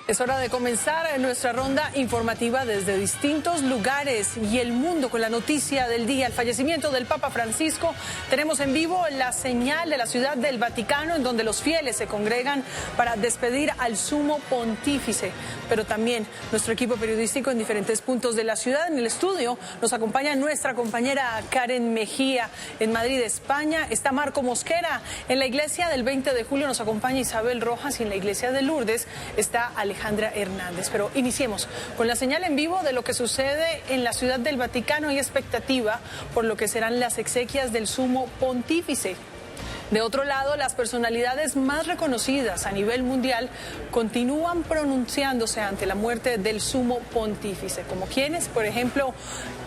Es hora de comenzar nuestra ronda informativa desde distintos lugares y el mundo con la noticia del día, el fallecimiento del Papa Francisco. Tenemos en vivo la señal de la Ciudad del Vaticano, en donde los fieles se congregan para despedir al Sumo Pontífice. Pero también nuestro equipo periodístico en diferentes puntos de la ciudad. En el estudio nos acompaña nuestra compañera Karen Mejía. En Madrid, España, está Marco Mosquera. En la iglesia del 20 de julio nos acompaña Isabel Rojas y en la iglesia de Lourdes está Alejandra Hernández. Pero iniciemos con la señal en vivo de lo que sucede en la Ciudad del Vaticano y expectativa por lo que serán las exequias del Sumo Pontífice. De otro lado, las personalidades más reconocidas a nivel mundial continúan pronunciándose ante la muerte del Sumo Pontífice. ¿Como quiénes? Por ejemplo,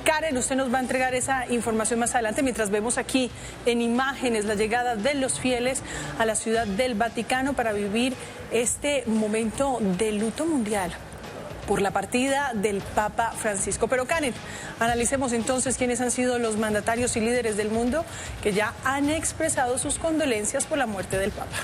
Karen, usted nos va a entregar esa información más adelante mientras vemos aquí en imágenes la llegada de los fieles a la Ciudad del Vaticano para vivir este momento de luto mundial por la partida del Papa Francisco. Pero Karen, analicemos entonces quiénes han sido los mandatarios y líderes del mundo que ya han expresado sus condolencias por la muerte del Papa.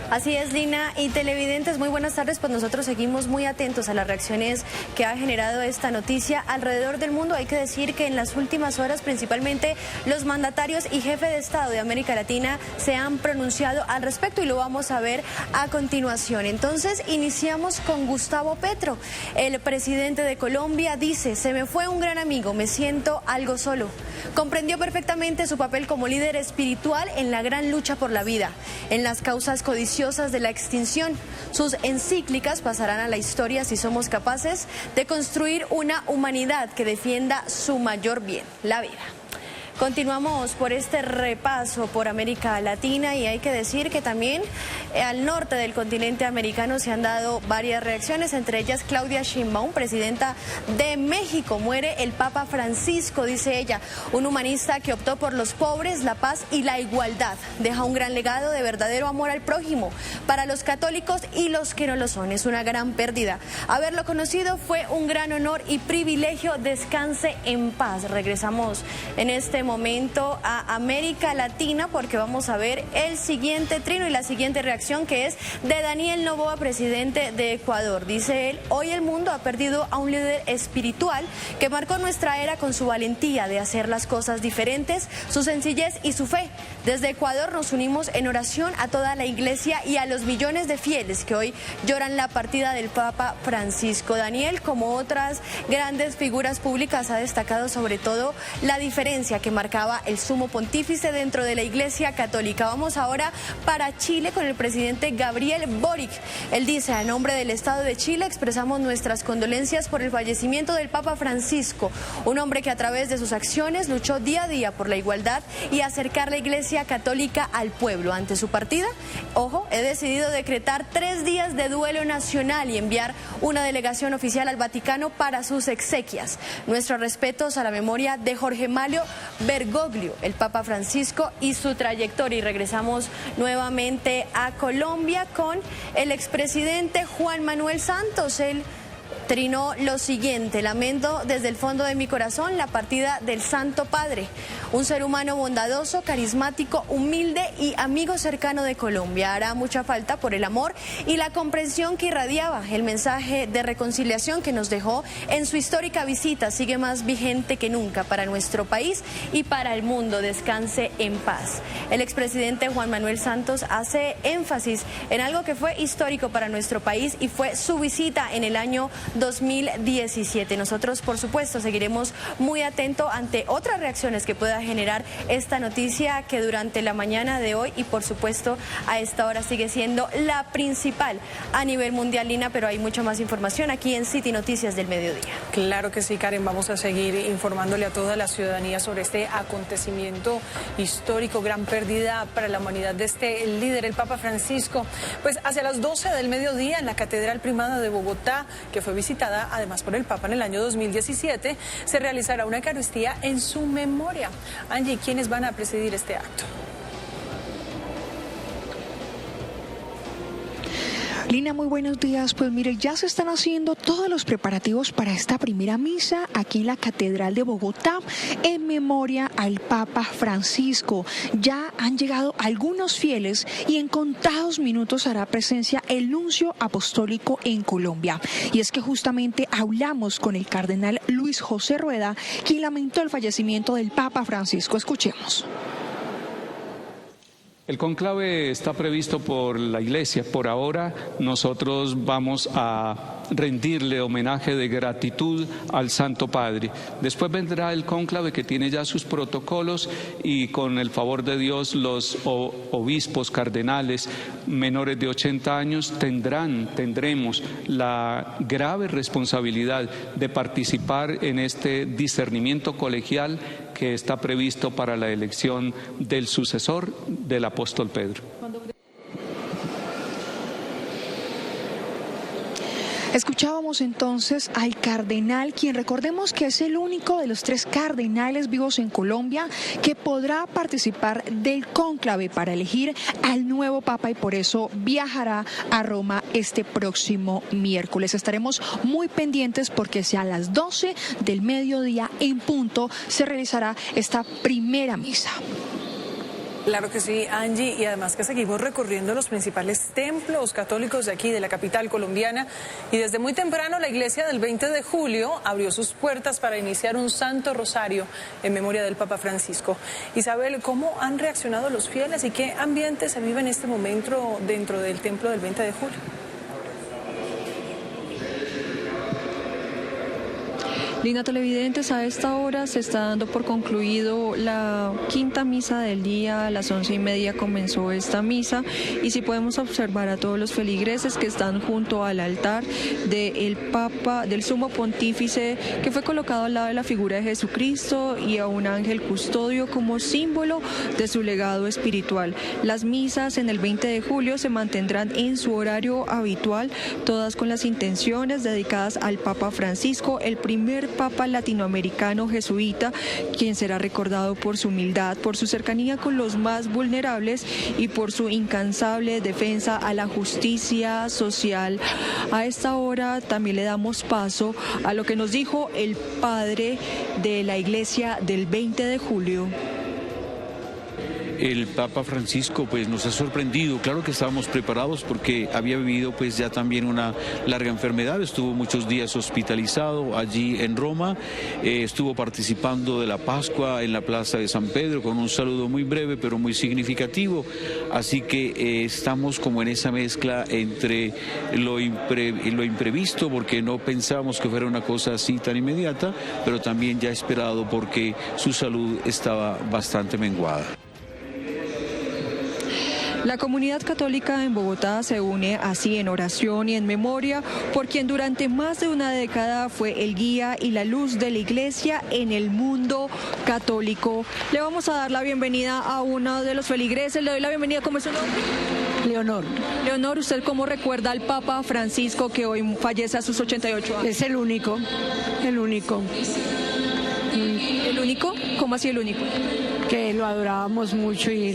Así es, Lina, y televidentes, muy buenas tardes. Pues nosotros seguimos muy atentos a las reacciones que ha generado esta noticia alrededor del mundo. Hay que decir que en las últimas horas, principalmente los mandatarios y jefes de Estado de América Latina se han pronunciado al respecto y lo vamos a ver a continuación. Entonces, iniciamos con Gustavo Petro. El presidente de Colombia dice: se me fue un gran amigo, me siento algo solo. Comprendió perfectamente su papel como líder espiritual en la gran lucha por la vida, en las causas codiciosas de la extinción. Sus encíclicas pasarán a la historia si somos capaces de construir una humanidad que defienda su mayor bien, la vida. Continuamos por este repaso por América Latina y hay que decir que también al norte del continente americano se han dado varias reacciones, entre ellas Claudia Sheinbaum, presidenta de México. Muere el Papa Francisco, dice ella, un humanista que optó por los pobres, la paz y la igualdad. Deja un gran legado de verdadero amor al prójimo para los católicos y los que no lo son. Es una gran pérdida. Haberlo conocido fue un gran honor y privilegio. Descanse en paz. Regresamos en este momento a América Latina porque vamos a ver el siguiente trino y la siguiente reacción, que es de Daniel Noboa, presidente de Ecuador. Dice él: hoy el mundo ha perdido a un líder espiritual que marcó nuestra era con su valentía de hacer las cosas diferentes, su sencillez y su fe. Desde Ecuador nos unimos en oración a toda la iglesia y a los millones de fieles que hoy lloran la partida del Papa Francisco. Daniel, como otras grandes figuras públicas, ha destacado sobre todo la diferencia que marcaba el Sumo Pontífice dentro de la Iglesia Católica. Vamos ahora para Chile con el presidente Gabriel Boric. Él dice: a nombre del Estado de Chile expresamos nuestras condolencias por el fallecimiento del Papa Francisco, un hombre que a través de sus acciones luchó día a día por la igualdad y acercar la Iglesia Católica al pueblo. Ante su partida, ojo, he decidido decretar 3 días de duelo nacional y enviar una delegación oficial al Vaticano para sus exequias. Nuestros respetos a la memoria de Jorge Mario Bergoglio, el Papa Francisco y su trayectoria. Y regresamos nuevamente a Colombia con el expresidente Juan Manuel Santos. Él trinó lo siguiente: lamento desde el fondo de mi corazón la partida del Santo Padre, un ser humano bondadoso, carismático, humilde y amigo cercano de Colombia. Hará mucha falta por el amor y la comprensión que irradiaba. El mensaje de reconciliación que nos dejó en su histórica visita sigue más vigente que nunca para nuestro país y para el mundo. Descanse en paz. El expresidente Juan Manuel Santos hace énfasis en algo que fue histórico para nuestro país y fue su visita en el año 2017. Nosotros, por supuesto, seguiremos muy atentos ante otras reacciones que pueda generar esta noticia que durante la mañana de hoy y, por supuesto, a esta hora sigue siendo la principal a nivel mundial, Lina, pero hay mucha más información aquí en City Noticias del Mediodía. Claro que sí, Karen, vamos a seguir informándole a toda la ciudadanía sobre este acontecimiento histórico, gran pérdida para la humanidad de este líder, el Papa Francisco. Pues hacia las 12 del mediodía en la Catedral Primada de Bogotá, que fue visitada además por el Papa en el año 2017, se realizará una Eucaristía en su memoria. Angie, ¿quiénes van a presidir este acto? Lina, muy buenos días. Pues mire, ya se están haciendo todos los preparativos para esta primera misa aquí en la Catedral de Bogotá en memoria al Papa Francisco. Ya han llegado algunos fieles y en contados minutos hará presencia el nuncio apostólico en Colombia. Y es que justamente hablamos con el cardenal Luis José Rueda, quien lamentó el fallecimiento del Papa Francisco. Escuchemos. El cónclave está previsto por la Iglesia. Por ahora nosotros vamos a rendirle homenaje de gratitud al Santo Padre. Después vendrá el cónclave que tiene ya sus protocolos y con el favor de Dios los obispos, cardenales menores de 80 años tendremos la grave responsabilidad de participar en este discernimiento colegial que está previsto para la elección del sucesor del apóstol Pedro. Escuchábamos entonces al cardenal, quien recordemos que es el único de los 3 cardenales vivos en Colombia que podrá participar del cónclave para elegir al nuevo papa y por eso viajará a Roma este próximo miércoles. Estaremos muy pendientes porque a las 12 del mediodía en punto se realizará esta primera misa. Claro que sí, Angie, y además que seguimos recorriendo los principales templos católicos de aquí, de la capital colombiana, y desde muy temprano la iglesia del 20 de julio abrió sus puertas para iniciar un Santo Rosario en memoria del Papa Francisco. Isabel, ¿cómo han reaccionado los fieles y qué ambiente se vive en este momento dentro del templo del 20 de julio? Lina, televidentes, a esta hora se está dando por concluido la quinta misa del día. A las 11:30 comenzó esta misa y si podemos observar a todos los feligreses que están junto al altar del Papa, del Sumo Pontífice, que fue colocado al lado de la figura de Jesucristo y a un ángel custodio como símbolo de su legado espiritual. Las misas en el 20 de julio se mantendrán en su horario habitual, todas con las intenciones dedicadas al Papa Francisco, el primer Papa latinoamericano jesuita, quien será recordado por su humildad, por su cercanía con los más vulnerables y por su incansable defensa a la justicia social. A esta hora también le damos paso a lo que nos dijo el padre de la iglesia del 20 de julio. El Papa Francisco pues nos ha sorprendido. Claro que estábamos preparados porque había vivido pues ya también una larga enfermedad, estuvo muchos días hospitalizado allí en Roma, estuvo participando de la Pascua en la Plaza de San Pedro con un saludo muy breve pero muy significativo, así que estamos como en esa mezcla entre lo imprevisto, porque no pensábamos que fuera una cosa así tan inmediata, pero también ya esperado porque su salud estaba bastante menguada. La comunidad católica en Bogotá se une así en oración y en memoria por quien durante más de una década fue el guía y la luz de la iglesia en el mundo católico. Le vamos a dar la bienvenida a uno de los feligreses. Le doy la bienvenida. ¿Cómo es su nombre? Leonor. Leonor, ¿usted cómo recuerda al Papa Francisco que hoy fallece a sus 88 años? Es el único, el único. ¿El único? ¿Cómo así el único? Que lo adorábamos mucho y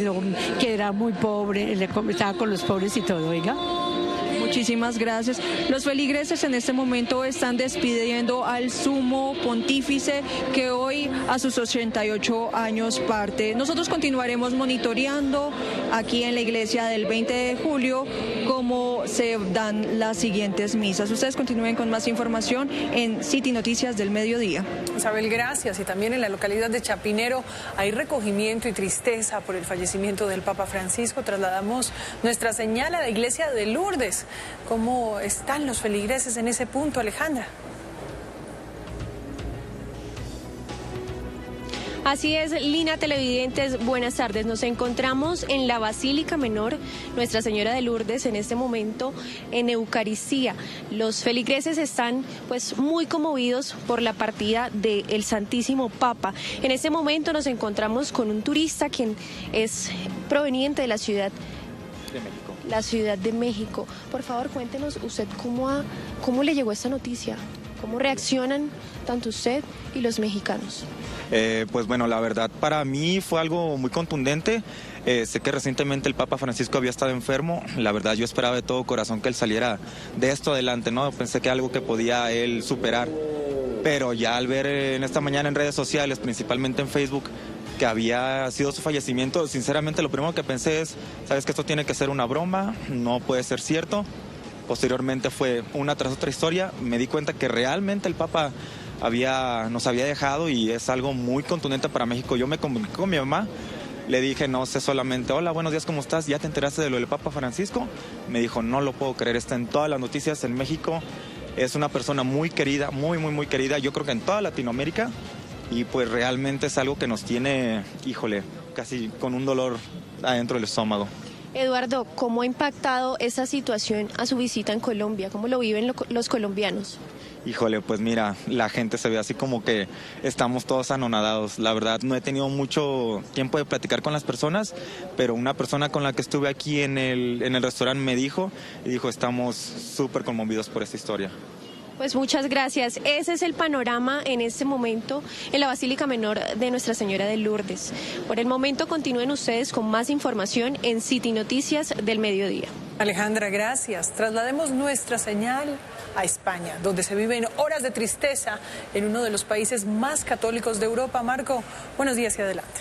que era muy pobre, estaba con los pobres y todo, oiga. Muchísimas gracias. Los feligreses en este momento están despidiendo al Sumo Pontífice que hoy a sus 88 años parte. Nosotros continuaremos monitoreando aquí en la iglesia del 20 de julio cómo se dan las siguientes misas. Ustedes continúen con más información en City Noticias del Mediodía. Isabel, gracias. Y también en la localidad de Chapinero hay recogimiento y tristeza por el fallecimiento del Papa Francisco. Trasladamos nuestra señal a la iglesia de Lourdes. ¿Cómo están los feligreses en ese punto, Alejandra? Así es, Lina, televidentes, buenas tardes. Nos encontramos en la Basílica Menor Nuestra Señora de Lourdes en este momento en Eucaristía. Los feligreses están pues muy conmovidos por la partida del Santísimo Papa. En este momento nos encontramos con un turista quien es proveniente de la ciudad de México. La Ciudad de México. Por favor, cuéntenos usted cómo le llegó esta noticia. ¿Cómo reaccionan tanto usted y los mexicanos? Pues bueno, la verdad para mí fue algo muy contundente. Sé que recientemente el Papa Francisco había estado enfermo. La verdad yo esperaba de todo corazón que él saliera de esto adelante, ¿no? Pensé que algo que podía él superar. Pero ya al ver en esta mañana en redes sociales, principalmente en Facebook, que había sido su fallecimiento, sinceramente lo primero que pensé es, sabes que esto tiene que ser una broma, no puede ser cierto. Posteriormente fue una tras otra historia, me di cuenta que realmente el Papa nos había dejado y es algo muy contundente para México. Yo me comuniqué con mi mamá, le dije, no sé solamente, hola, buenos días, ¿cómo estás? ¿Ya te enteraste de lo del Papa Francisco? Me dijo, no lo puedo creer, está en todas las noticias en México, es una persona muy querida, muy, muy, muy querida, yo creo que en toda Latinoamérica, y pues realmente es algo que nos tiene, híjole, casi con un dolor adentro del estómago. Eduardo, ¿cómo ha impactado esta situación a su visita en Colombia? ¿Cómo lo viven los colombianos? Híjole, pues mira, la gente se ve así como que estamos todos anonadados. La verdad, no he tenido mucho tiempo de platicar con las personas, pero una persona con la que estuve aquí en el restaurante me dijo, estamos súper conmovidos por esta historia. Pues muchas gracias. Ese es el panorama en este momento en la Basílica Menor de Nuestra Señora de Lourdes. Por el momento continúen ustedes con más información en City Noticias del Mediodía. Alejandra, gracias. Traslademos nuestra señal a España, donde se viven horas de tristeza en uno de los países más católicos de Europa. Marco, buenos días y adelante.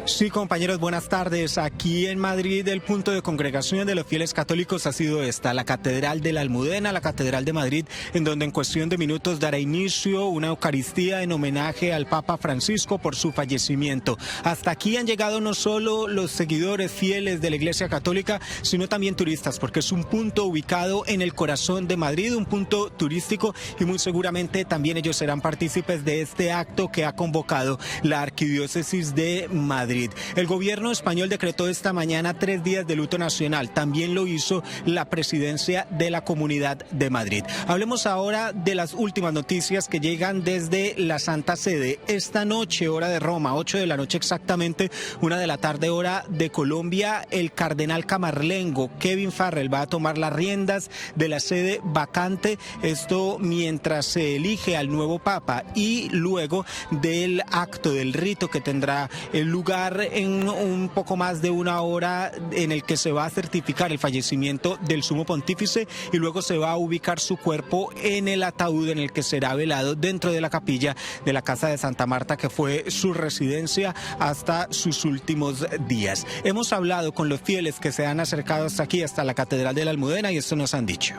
Sí, compañeros, buenas tardes. Aquí en Madrid el punto de congregación de los fieles católicos ha sido esta, la Catedral de la Almudena, la Catedral de Madrid, en donde en cuestión de minutos dará inicio una Eucaristía en homenaje al Papa Francisco por su fallecimiento. Hasta aquí han llegado no solo los seguidores fieles de la Iglesia Católica, sino también turistas, porque es un punto ubicado en el corazón de Madrid, un punto turístico, y muy seguramente también ellos serán partícipes de este acto que ha convocado la Arquidiócesis de Madrid. El gobierno español decretó esta mañana 3 días de luto nacional. También lo hizo la presidencia de la Comunidad de Madrid. Hablemos ahora de las últimas noticias que llegan desde la Santa Sede. Esta noche, hora de Roma, 8 de la noche exactamente, 1 de la tarde, hora de Colombia, el cardenal camarlengo Kevin Farrell va a tomar las riendas de la sede vacante. Esto mientras se elige al nuevo Papa y luego del acto, del rito que tendrá lugar en un poco más de 1 hora, en el que se va a certificar el fallecimiento del sumo pontífice y luego se va a ubicar su cuerpo en el ataúd en el que será velado dentro de la capilla de la Casa de Santa Marta, que fue su residencia hasta sus últimos días. Hemos hablado con los fieles que se han acercado hasta aquí, hasta la Catedral de la Almudena, y esto nos han dicho.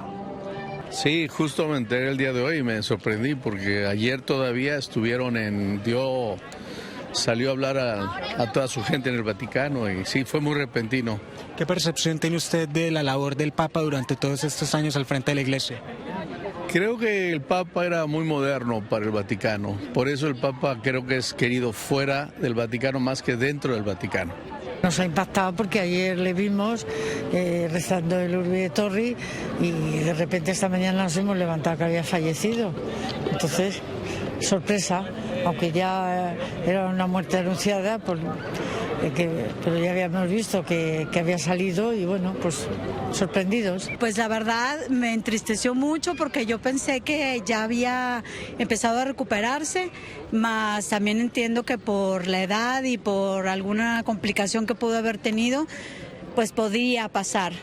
Sí, justo me enteré el día de hoy y me sorprendí porque ayer todavía estuvieron salió a hablar a toda su gente en el Vaticano y sí, fue muy repentino. ¿Qué percepción tiene usted de la labor del Papa durante todos estos años al frente de la Iglesia? Creo que el Papa era muy moderno para el Vaticano, por eso el Papa creo que es querido fuera del Vaticano más que dentro del Vaticano. Nos ha impactado porque ayer le vimos rezando el Urbi et Orbi y de repente esta mañana nos hemos levantado que había fallecido. Entonces, sorpresa, aunque ya era una muerte anunciada, pero ya habíamos visto que había salido y bueno, pues sorprendidos. Pues la verdad me entristeció mucho porque yo pensé que ya había empezado a recuperarse, mas también entiendo que por la edad y por alguna complicación que pudo haber tenido, pues podía pasar.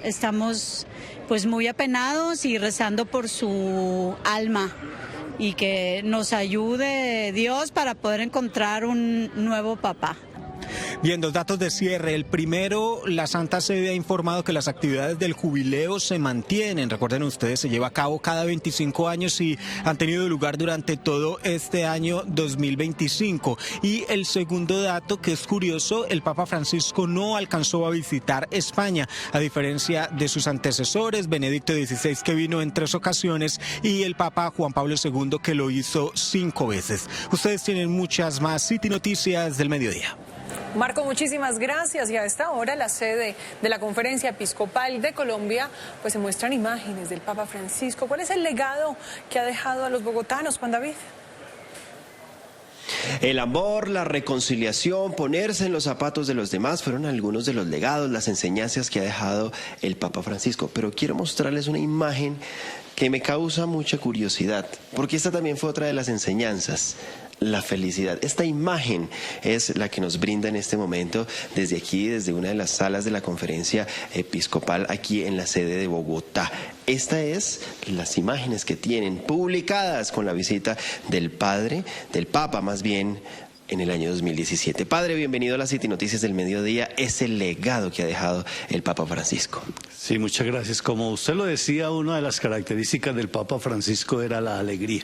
Estamos pues muy apenados y rezando por su alma y que nos ayude Dios para poder encontrar un nuevo Papa. Bien, 2 datos de cierre. El primero, la Santa Sede ha informado que las actividades del jubileo se mantienen. Recuerden ustedes, se lleva a cabo cada 25 años y han tenido lugar durante todo este año 2025. Y el segundo dato, que es curioso, el Papa Francisco no alcanzó a visitar España, a diferencia de sus antecesores, Benedicto XVI, que vino en 3 ocasiones, y el Papa Juan Pablo II, que lo hizo 5 veces. Ustedes tienen muchas más City Noticias del Mediodía. Marco, muchísimas gracias. Y a esta hora la sede de la Conferencia Episcopal de Colombia, pues se muestran imágenes del Papa Francisco. ¿Cuál es el legado que ha dejado a los bogotanos, Juan David? El amor, la reconciliación, ponerse en los zapatos de los demás fueron algunos de los legados, las enseñanzas que ha dejado el Papa Francisco. Pero quiero mostrarles una imagen que me causa mucha curiosidad, porque esta también fue otra de las enseñanzas. La felicidad. Esta imagen es la que nos brinda en este momento desde aquí, desde una de las salas de la conferencia episcopal aquí en la sede de Bogotá. Esta es las imágenes que tienen publicadas con la visita del Papa más bien, en el año 2017. Padre, bienvenido a las City Noticias del Mediodía. Es el legado que ha dejado el Papa Francisco. Sí, muchas gracias. Como usted lo decía, una de las características del Papa Francisco era la alegría,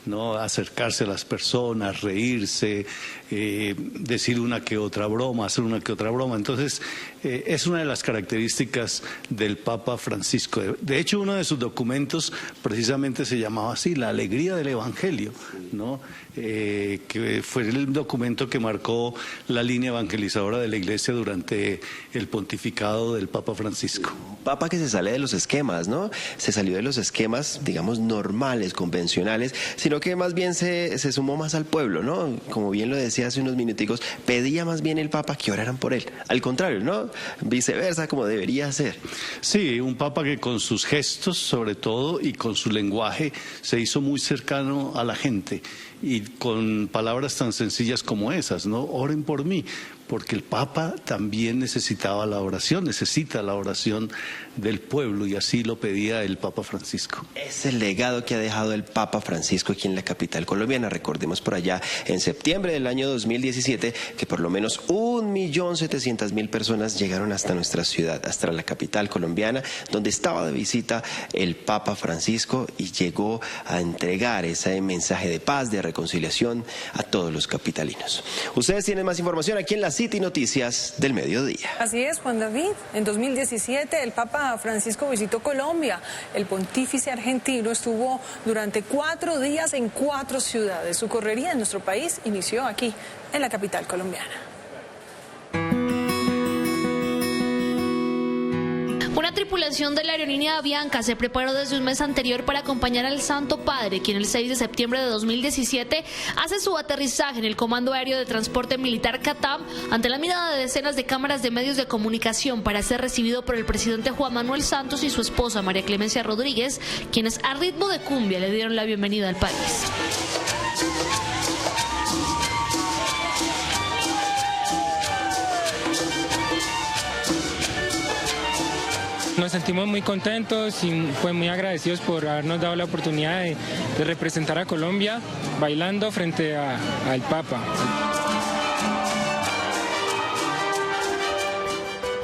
¿no? Acercarse a las personas, reírse, decir una que otra broma, hacer una que otra broma. Entonces, es una de las características del Papa Francisco. De hecho, uno de sus documentos precisamente se llamaba así, La alegría del Evangelio, ¿no? Que fue el documento que marcó la línea evangelizadora de la Iglesia durante el pontificado del Papa Francisco. Papa que se sale de los esquemas, ¿no? Se salió de los esquemas, digamos, normales, convencionales, sino que más bien se sumó más al pueblo, ¿no? Como bien lo decía hace unos minuticos, pedía más bien el Papa que oraran por él. Al contrario, ¿no? Viceversa, como debería ser. Sí, un Papa que con sus gestos, sobre todo, y con su lenguaje, se hizo muy cercano a la gente. Y con palabras tan sencillas como esas, ¿no? Oren por mí, porque el Papa también necesita la oración del pueblo, y así lo pedía el Papa Francisco. Es el legado que ha dejado el Papa Francisco aquí en la capital colombiana. Recordemos por allá en septiembre del año 2017 que por lo menos 1.700.000 personas llegaron hasta nuestra ciudad, hasta la capital colombiana, donde estaba de visita el Papa Francisco y llegó a entregar ese mensaje de paz, de reconciliación a todos los capitalinos. Ustedes tienen más información aquí en las City Noticias del Mediodía. Así es, Juan David. En 2017 el Papa Francisco visitó Colombia. El pontífice argentino estuvo durante 4 días en 4 ciudades. Su correría en nuestro país inició aquí, en la capital colombiana. Una tripulación de la aerolínea Avianca se preparó desde un mes anterior para acompañar al Santo Padre, quien el 6 de septiembre de 2017 hace su aterrizaje en el Comando Aéreo de Transporte Militar CATAM ante la mirada de decenas de cámaras de medios de comunicación para ser recibido por el presidente Juan Manuel Santos y su esposa María Clemencia Rodríguez, quienes a ritmo de cumbia le dieron la bienvenida al país. Nos sentimos muy contentos y pues muy agradecidos por habernos dado la oportunidad de representar a Colombia bailando frente al Papa.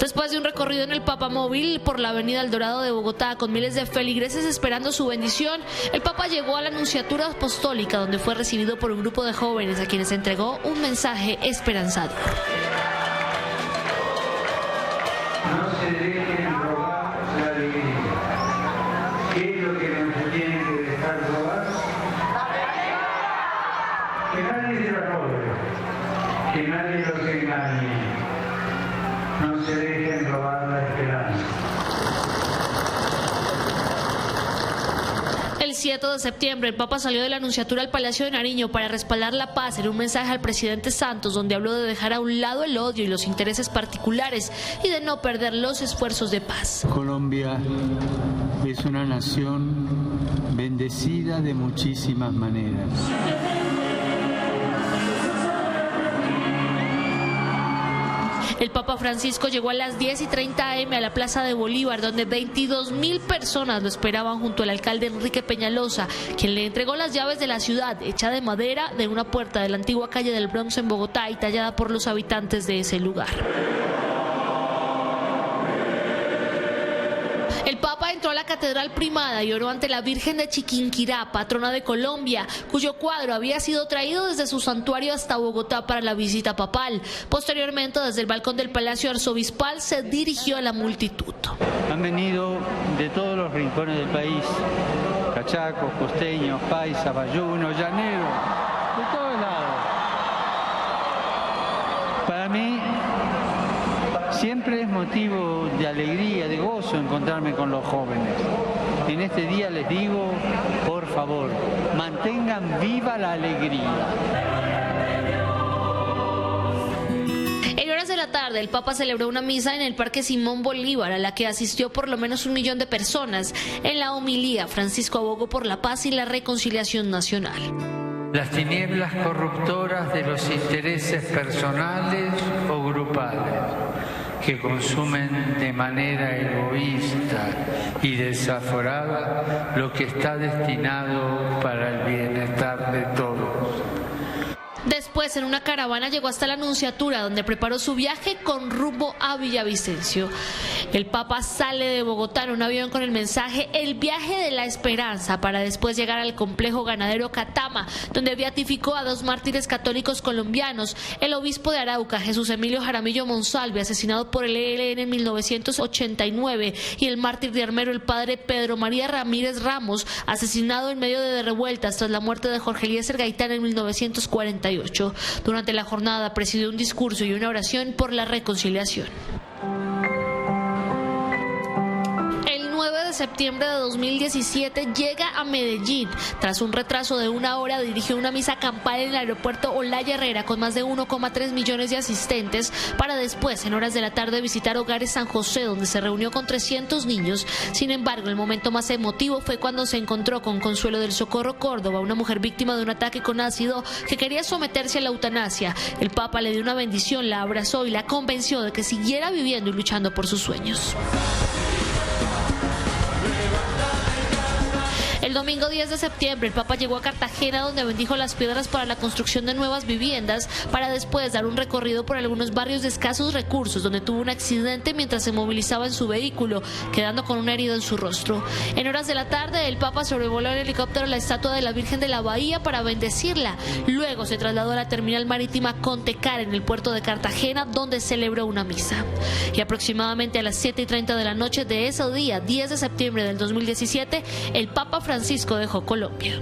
Después de un recorrido en el Papamóvil por la avenida El Dorado de Bogotá con miles de feligreses esperando su bendición, el Papa llegó a la Nunciatura Apostólica, donde fue recibido por un grupo de jóvenes a quienes entregó un mensaje esperanzador. No se dejen robar la alegría. ¿Qué es lo que nos tiene que dejar robar? Que nadie se la robe, que nadie los engañe. No se dejen robar la esperanza. El 7 de septiembre, el Papa salió de la Nunciatura al Palacio de Nariño para respaldar la paz en un mensaje al presidente Santos, donde habló de dejar a un lado el odio y los intereses particulares y de no perder los esfuerzos de paz. Colombia es una nación bendecida de muchísimas maneras. El Papa Francisco llegó a las 10:30 am a la Plaza de Bolívar, donde 22.000 personas lo esperaban junto al alcalde Enrique Peñalosa, quien le entregó las llaves de la ciudad, hecha de madera, de una puerta de la antigua calle del Bronx en Bogotá y tallada por los habitantes de ese lugar. El Papa entró a la Catedral Primada y oró ante la Virgen de Chiquinquirá, patrona de Colombia, cuyo cuadro había sido traído desde su santuario hasta Bogotá para la visita papal. Posteriormente, desde el balcón del Palacio Arzobispal, se dirigió a la multitud. Han venido de todos los rincones del país, cachacos, costeños, paisas, bayunos, llaneros, de todos lados. Para mí siempre es motivo de alegría, de gozo encontrarme con los jóvenes. En este día les digo, por favor, mantengan viva la alegría. tarde, el Papa celebró una misa en el Parque Simón Bolívar, a la que asistió por lo menos 1 millón de personas. En la homilía, Francisco abogó por la paz y la reconciliación nacional. Las tinieblas corruptoras de los intereses personales o grupales que consumen de manera egoísta y desaforada lo que está destinado para el bienestar de todos. Después, en una caravana, llegó hasta la Nunciatura, donde preparó su viaje con rumbo a Villavicencio. El Papa sale de Bogotá en un avión con el mensaje "El viaje de la esperanza", para después llegar al complejo ganadero Catama, donde beatificó a 2 mártires católicos colombianos: el obispo de Arauca, Jesús Emilio Jaramillo Monsalve, asesinado por el ELN en 1989, y el mártir de Armero, el padre Pedro María Ramírez Ramos, asesinado en medio de revueltas tras la muerte de Jorge Eliezer Gaitán en 1948. Durante la jornada presidió un discurso y una oración por la reconciliación. El 9 de septiembre de 2017 llega a Medellín. Tras un retraso de 1 hora, dirigió una misa campal en el aeropuerto Olaya Herrera con más de 1,3 millones de asistentes, para después, en horas de la tarde, visitar Hogares San José, donde se reunió con 300 niños. Sin embargo, el momento más emotivo fue cuando se encontró con Consuelo del Socorro Córdoba, una mujer víctima de un ataque con ácido que quería someterse a la eutanasia. El Papa le dio una bendición, la abrazó y la convenció de que siguiera viviendo y luchando por sus sueños. El domingo 10 de septiembre, el Papa llegó a Cartagena, donde bendijo las piedras para la construcción de nuevas viviendas, para después dar un recorrido por algunos barrios de escasos recursos, donde tuvo un accidente mientras se movilizaba en su vehículo, quedando con una herida en su rostro. En horas de la tarde, el Papa sobrevoló en helicóptero la estatua de la Virgen de la Bahía para bendecirla. Luego se trasladó a la terminal marítima Contecar, en el puerto de Cartagena, donde celebró una misa. Y aproximadamente a las 7:30 de la noche de ese día, 10 de septiembre del 2017, el Papa Francisco dejó Colombia.